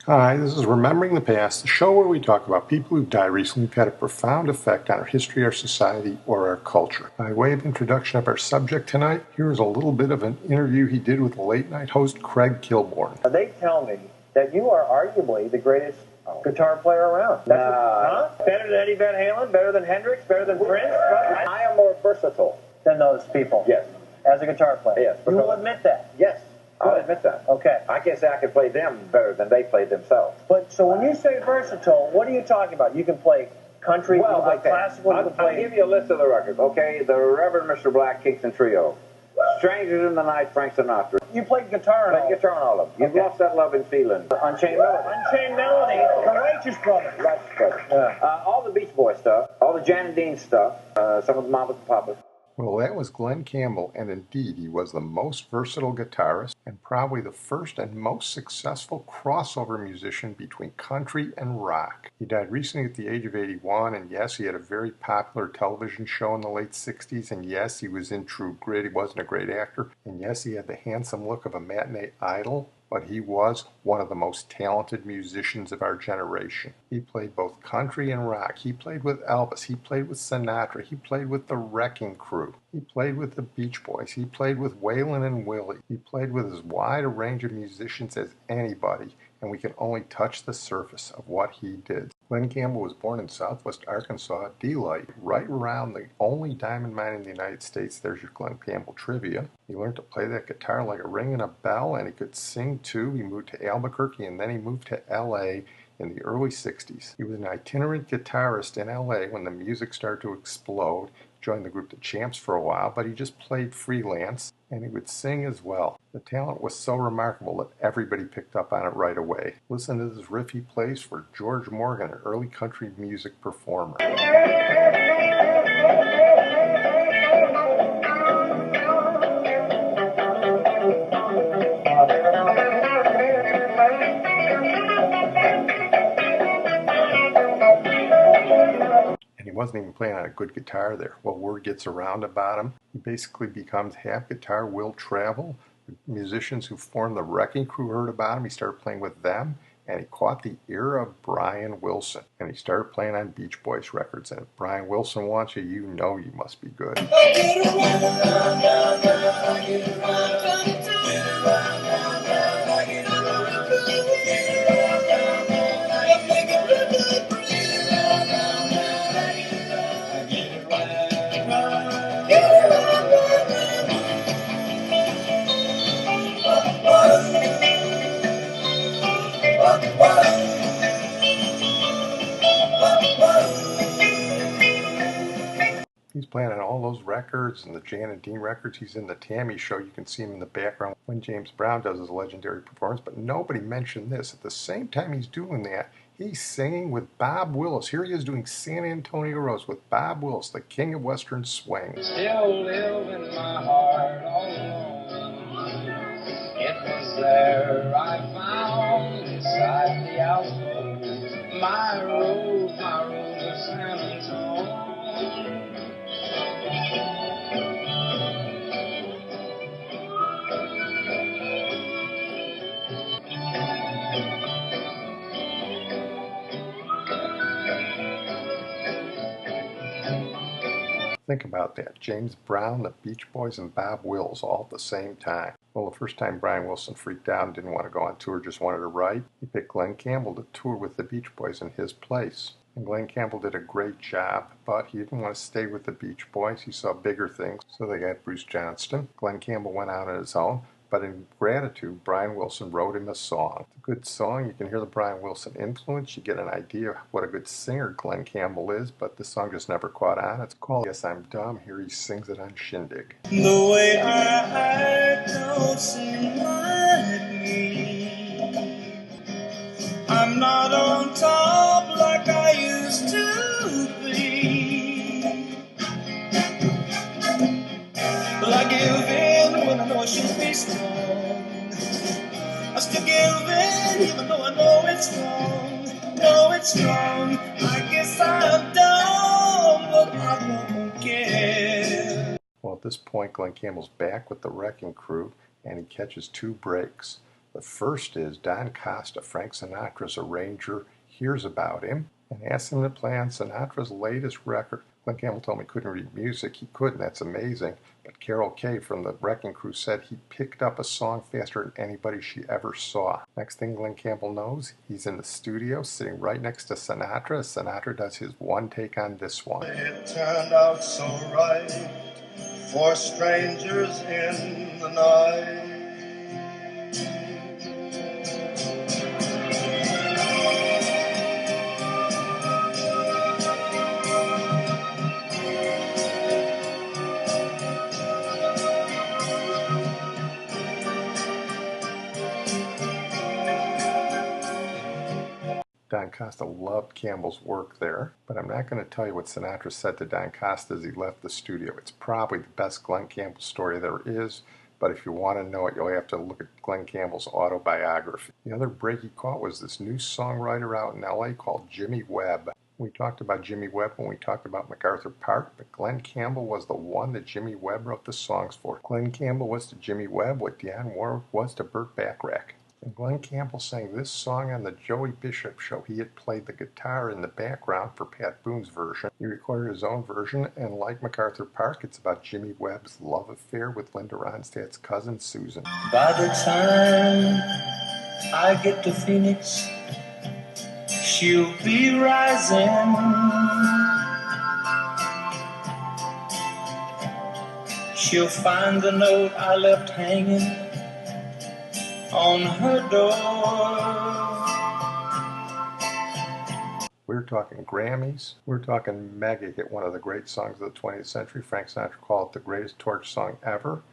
Hi, this is Remembering the Past, the show where we talk about people who've died recently who've had a profound effect on our history, our society, or our culture. By way of introduction of our subject tonight, here's a little bit of an interview he did with the late-night host Craig Kilborn. They tell me that you are arguably the greatest guitar player around. Better than Eddie Van Halen, better than Hendrix, better than Prince? I am more versatile Than those people? Yes. As a guitar player? Yes. You will admit that? Yes, I'll Good. admit that. Okay. I can't say I can play them better than they played themselves. But so when you say versatile, what are you talking about? You can play country, you can play classical, you can I'll play... give you a list of the records. Okay, the Reverend Mr. Black Kingston Trio. Strangers in the Night, Frank Sinatra. You played guitar and all. Guitar on all of them. You've Okay. lost that loving feeling. Unchained Melody. Unchained Melody, Courageous Brothers. Righteous Brothers. Yeah. All the Beach Boy stuff, all the Jan and Dean stuff, some of the Mamas and Papas. Well, that was Glen Campbell, and indeed he was the most versatile guitarist and probably the first and most successful crossover musician between country and rock. He died recently at the age of 81, and yes, he had a very popular television show in the late 60s, and yes, he was in True Grit. He wasn't a great actor, and yes, he had the handsome look of a matinee idol, but he was one of the most talented musicians of our generation. He played both country and rock. He played with Elvis. He played with Sinatra. He played with the Wrecking Crew. He played with the Beach Boys. He played with Waylon and Willie. He played with as wide a range of musicians as anybody, and we can only touch the surface of what he did. Glen Campbell was born in Southwest Arkansas, Delight, right around the only diamond mine in the United States. There's your Glen Campbell trivia. He learned to play that guitar like a ring and a bell, and he could sing too. He moved to Albuquerque, and then he moved to L.A. in the early 60s. He was an itinerant guitarist in L.A. when the music started to explode. Joined the group The Champs for a while, but he just played freelance, and he would sing as well. The talent was so remarkable that everybody picked up on it right away. Listen to this riff he plays for George Morgan, an early country music performer. He wasn't even playing on a good guitar there. Well, word gets around about him. He basically becomes half guitar, will travel. The musicians who formed the Wrecking Crew heard about him. He started playing with them, and he caught the ear of Brian Wilson. And he started playing on Beach Boys records. And if Brian Wilson wants you, you know you must be good. He's playing on all those records and the Jan and Dean records. He's in the Tammy Show. You can see him in the background when James Brown does his legendary performance. But nobody mentioned this. At the same time he's doing that, he's singing with Bob Willis. Here he is doing San Antonio Rose with Bob Willis, the king of Western swing. Still live in my heart all alone. It was there I found inside the alcove my road to San Antonio. Think about that. James Brown, the Beach Boys, and Bob Wills all at the same time. Well, the first time Brian Wilson freaked out and didn't want to go on tour, just wanted to write, he picked Glen Campbell to tour with the Beach Boys in his place. And Glen Campbell did a great job, but he didn't want to stay with the Beach Boys. He saw bigger things, so they got Bruce Johnston. Glen Campbell went out on his own, but in gratitude, Brian Wilson wrote him a song. It's a good song. You can hear the Brian Wilson influence. You get an idea of what a good singer Glen Campbell is, but the song just never caught on. It's called Yes, I'm Dumb. Here he sings it on Shindig. The way I act don't seem like me. I'm not on top like I used to be. But I give in when I know I should be strong. I still give in even though I know it's wrong. Know it's wrong. I guess I'm dumb, but I won't care. Well, at this point, Glen Campbell's back with the Wrecking Crew, and he catches two breaks. The first is Don Costa, Frank Sinatra's arranger, hears about him and asks him to play on Sinatra's latest record. Glen Campbell told me he couldn't read music. He couldn't, that's amazing. But Carol Kay from the Wrecking Crew said he picked up a song faster than anybody she ever saw. Next thing Glen Campbell knows, he's in the studio sitting right next to Sinatra. Sinatra does his one take on this one. It turned out so right for strangers in the night. Don Costa loved Campbell's work there, but I'm not going to tell you what Sinatra said to Don Costa as he left the studio. It's probably the best Glen Campbell story there is, but if you want to know it, you'll have to look at Glen Campbell's autobiography. The other break he caught was this new songwriter out in LA called Jimmy Webb. We talked about Jimmy Webb when we talked about MacArthur Park, but Glen Campbell was the one that Jimmy Webb wrote the songs for. Glen Campbell was to Jimmy Webb what Dionne Warwick was to Burt Bacharach. And Glen Campbell sang this song on the Joey Bishop show. He had played the guitar in the background for Pat Boone's version. He recorded his own version, and like MacArthur Park, it's about Jimmy Webb's love affair with Linda Ronstadt's cousin Susan. By the time I get to Phoenix, she'll be rising. She'll find the note I left hanging on her door. We're talking Grammys. We're talking mega hit, one of the great songs of the 20th century. Frank Sinatra called it the greatest torch song ever.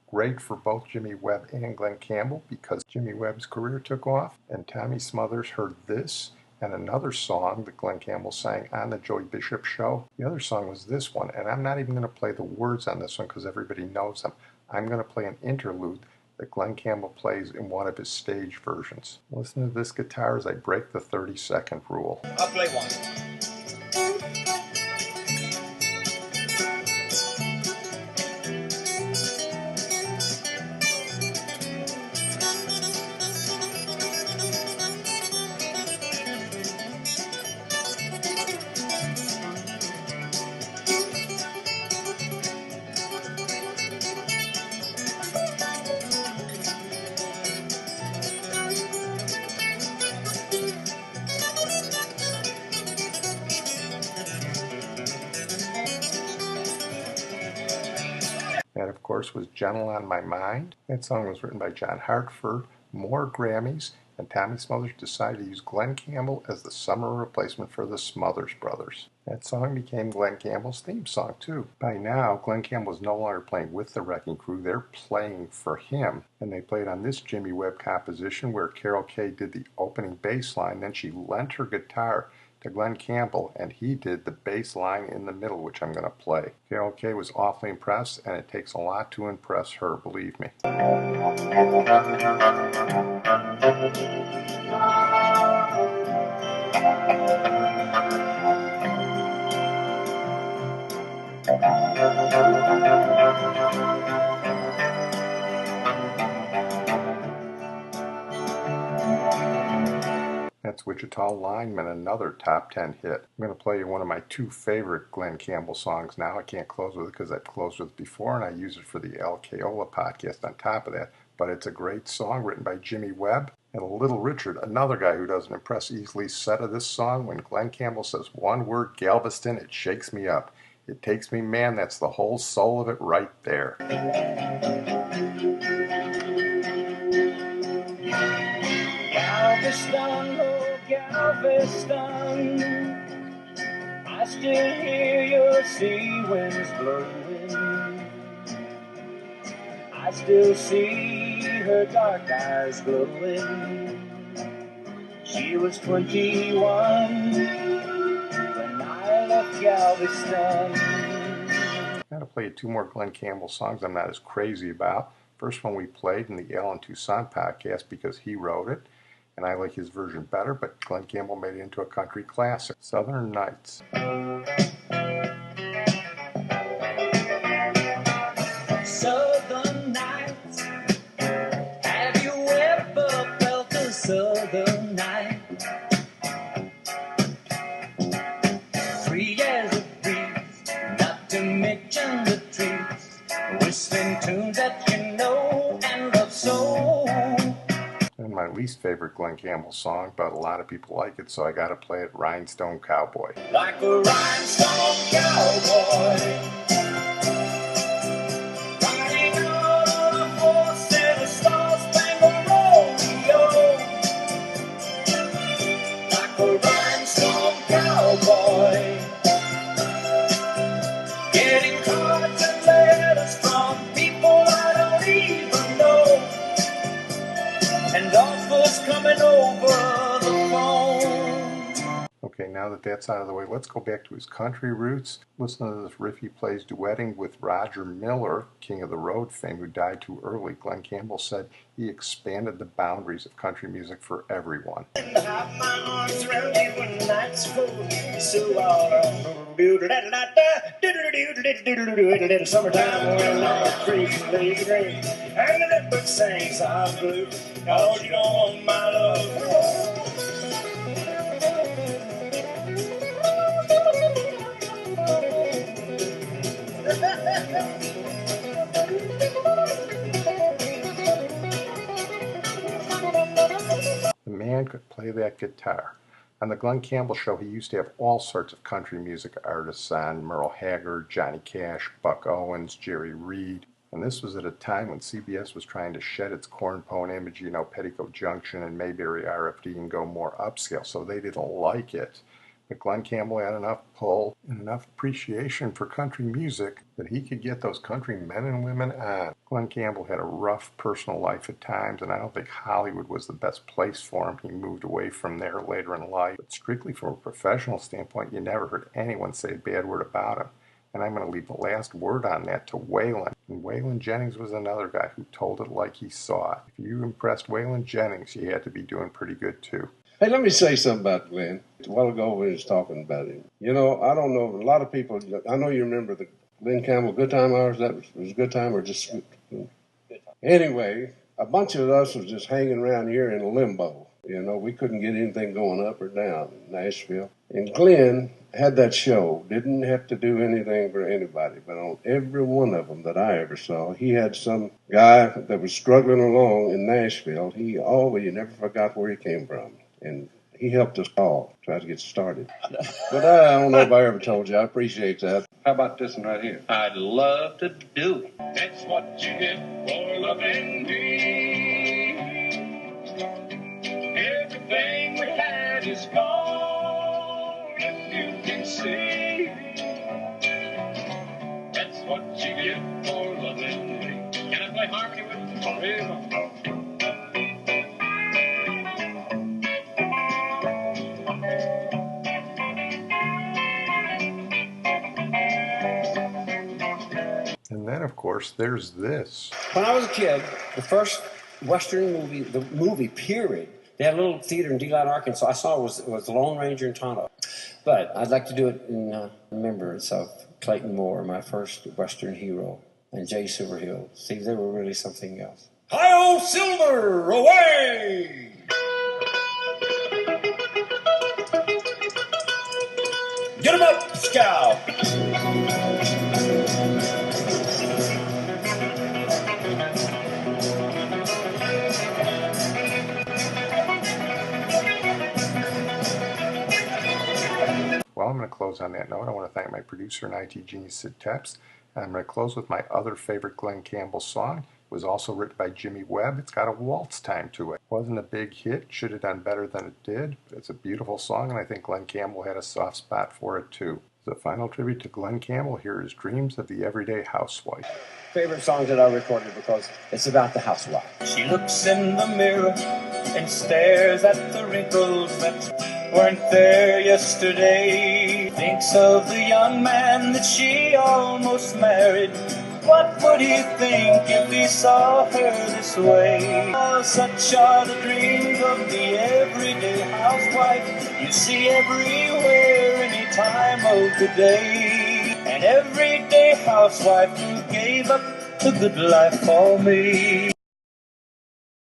Great for both Jimmy Webb and Glen Campbell because Jimmy Webb's career took off, and Tommy Smothers heard this and another song that Glen Campbell sang on the Joey Bishop show. The other song was this one, and I'm not even going to play the words on this one because everybody knows them. I'm going to play an interlude that Glen Campbell plays in one of his stage versions. Listen to this guitar as I break the 30-second rule. I'll play one. That, of course, was Gentle on My Mind. That song was written by John Hartford, more Grammys, and Tommy Smothers decided to use Glen Campbell as the summer replacement for the Smothers Brothers. That song became Glen Campbell's theme song, too. By now, Glen Campbell was no longer playing with the Wrecking Crew. They're playing for him. And they played on this Jimmy Webb composition where Carol Kay did the opening bass line. Then she lent her guitar to Glen Campbell, and he did the bass line in the middle, which I'm going to play. Carol Kay was awfully impressed, and it takes a lot to impress her, believe me. That's Wichita Lineman, another top 10 hit. I'm going to play you one of my two favorite Glen Campbell songs now. I can't close with it because I've closed with it before, and I use it for the Al Kaola podcast on top of that. But it's a great song written by Jimmy Webb. And Little Richard, another guy who doesn't impress easily, said of this song, when Glen Campbell says one word, Galveston, it shakes me up. It takes me, man, that's the whole soul of it right there. Galveston, oh Galveston, I still hear your sea winds blowing. I still see her dark eyes glowing. She was 21 when I left Galveston. I'm going to play you two more Glen Campbell songs I'm not as crazy about. First one we played in the Alan Toussaint podcast because he wrote it, and I like his version better, but Glen Campbell made it into a country classic, Southern Nights. Southern nights, have you ever Free as a breeze, not to mention the trees, whistling tunes that you know and love so. And my least favorite Glen Campbell song, but a lot of people like it, so I gotta play it, Rhinestone Cowboy. Like a rhinestone cowboy, riding out on a horse in a star-spangled rodeo. Like a rhinestone cowboy, getting cards and letters from people I don't even know, and offers coming over the phone. Okay, now that that's out of the way, let's go back to his country roots. Listen to this riff he plays duetting with Roger Miller, King of the Road fame, who died too early. Glen Campbell said he expanded the boundaries of country music for everyone. Have my arms around you when the night's full, so summertime when I'm freezing lazy rain, and the leopard sings I'm blue, cause you don't want my love. The man could play that guitar. On the Glen Campbell Show, he used to have all sorts of country music artists on: Merle Haggard, Johnny Cash, Buck Owens, Jerry Reed. And this was at a time when CBS was trying to shed its cornpone image, you know, Petticoat Junction and Mayberry RFD, and go more upscale, so they didn't like it. But Glen Campbell had enough pull and enough appreciation for country music that he could get those country men and women on. Glen Campbell had a rough personal life at times, and I don't think Hollywood was the best place for him. He moved away from there later in life. But strictly from a professional standpoint, you never heard anyone say a bad word about him. And I'm going to leave the last word on that to Waylon. And Waylon Jennings was another guy who told it like he saw it. If you impressed Waylon Jennings, you had to be doing pretty good too. Hey, let me say something about Glenn. A while ago when he was talking about him. You know, I don't know, a lot of people, I know you remember the Glen Campbell Good Time Hours. That was a good time or just good time? Anyway, a bunch of us was just hanging around here in limbo. You know, we couldn't get anything going up or down in Nashville. And Glenn had that show, didn't have to do anything for anybody, but on every one of them that I ever saw, he had some guy that was struggling along in Nashville. He never forgot where he came from. And he helped us all try to get started. But I don't know if I ever told you. I appreciate that. How about this one right here? I'd love to do it. That's what you get for loving me. Everything we had is gone, if you can see. That's what you get for loving me. Can I play harmony with you? And then, of course, there's this. When I was a kid, the first Western movie, the movie period, they had a little theater in DeLine, Arkansas. I saw it was The Lone Ranger in Tonto. But I'd like to do it in remembrance of Clayton Moore, my first Western hero, and Jay Silverhill. See, they were really something else. Hi-oh, Silver, away! Get him up, Scout! Well, I'm going to close on that note. I want to thank my producer and IT genius, Sid Tepps. And I'm going to close with my other favorite Glen Campbell song. It was also written by Jimmy Webb. It's got a waltz time to it. It wasn't a big hit. Should have done better than it did. But it's a beautiful song, and I think Glen Campbell had a soft spot for it, too. As a final tribute to Glen Campbell, here is Dreams of the Everyday Housewife. Favorite songs that I recorded because it's about the housewife. She looks in the mirror and stares at the wrinkles that weren't there yesterday. Thinks of the young man that she almost married. What would he think if he saw her this way? Oh, such are the dreams of the everyday housewife. You see everywhere, any time of the day. An everyday housewife who gave up the good life for me.